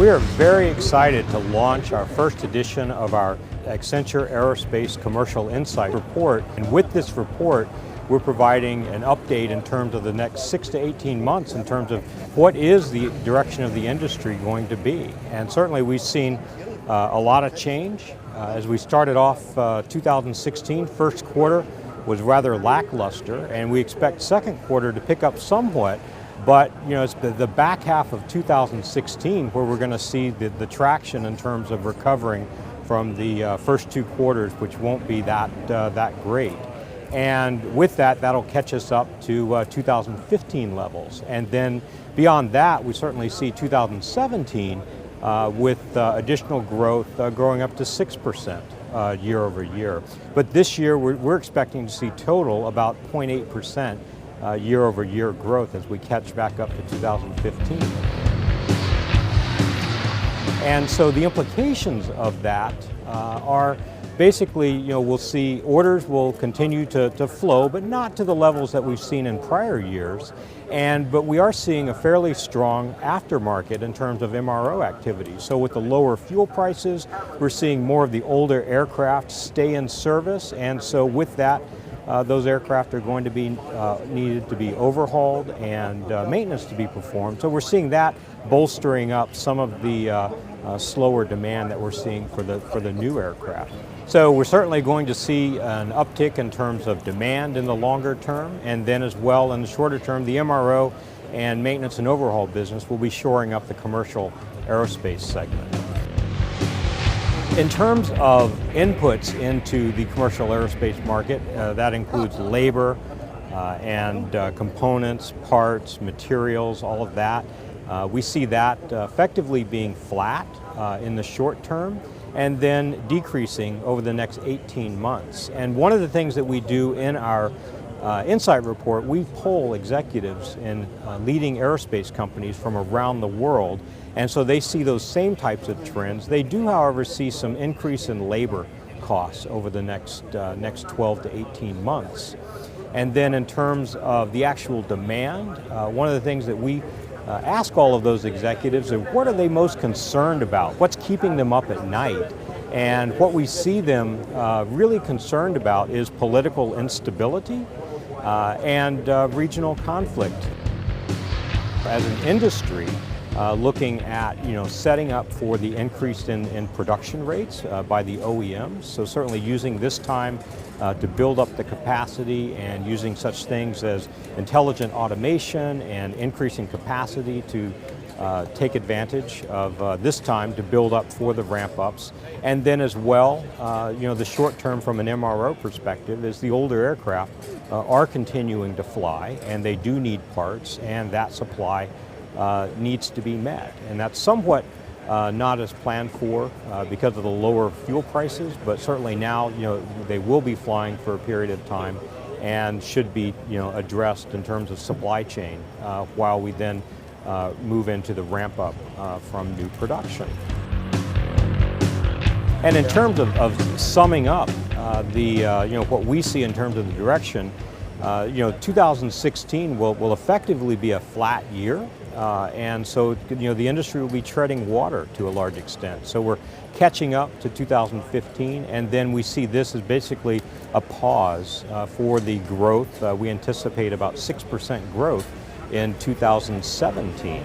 We are very excited to launch our first edition of our Accenture Aerospace Commercial Insight Report. And with this report, we're providing an update in terms of the next 6 to 18 months in terms of what is the direction of the industry going to be. And certainly we've seen a lot of change. As we started off 2016, first quarter was rather lackluster, and we expect second quarter to pick up somewhat. But it's the back half of 2016 where we're going to see the traction in terms of recovering from the first two quarters, which won't be that great. And with that, that'll catch us up to 2015 levels. And then beyond that, we certainly see 2017 with additional growth growing up to 6% year over year. But this year, we're expecting to see total about 0.8% year-over-year growth as we catch back up to 2015. And so the implications of that are basically, we'll see orders will continue to flow, but not to the levels that we've seen in prior years. But we are seeing a fairly strong aftermarket in terms of MRO activity. So with the lower fuel prices, we're seeing more of the older aircraft stay in service. And so with that, those aircraft are going to be needed to be overhauled and maintenance to be performed. So we're seeing that bolstering up some of the slower demand that we're seeing for the new aircraft. So we're certainly going to see an uptick in terms of demand in the longer term, and then as well in the shorter term, the MRO and maintenance and overhaul business will be shoring up the commercial aerospace segment. In terms of inputs into the commercial aerospace market, that includes labor and components, parts, materials, all of that. We see that effectively being flat in the short term and then decreasing over the next 18 months. And one of the things that we do in our Insight Report, we poll executives in leading aerospace companies from around the world, and so they see those same types of trends. They do, however, see some increase in labor costs over the next 12 to 18 months. And then in terms of the actual demand, one of the things that we ask all of those executives is what are they most concerned about? What's keeping them up at night? And what we see them really concerned about is political instability and regional conflict. As an industry, looking at setting up for the increase in production rates by the OEMs, so certainly using this time to build up the capacity and using such things as intelligent automation and increasing capacity to take advantage of this time to build up for the ramp-ups. And then as well, the short term from an MRO perspective is the older aircraft are continuing to fly, and they do need parts, and that supply needs to be met. And that's somewhat not as planned for because of the lower fuel prices, but certainly now they will be flying for a period of time and should be addressed in terms of supply chain while we then move into the ramp up from new production. And in terms of summing up what we see in terms of the direction, 2016 will effectively be a flat year. And so, the industry will be treading water to a large extent. So we're catching up to 2015, and then we see this as basically a pause for the growth. We anticipate about 6% growth in 2017.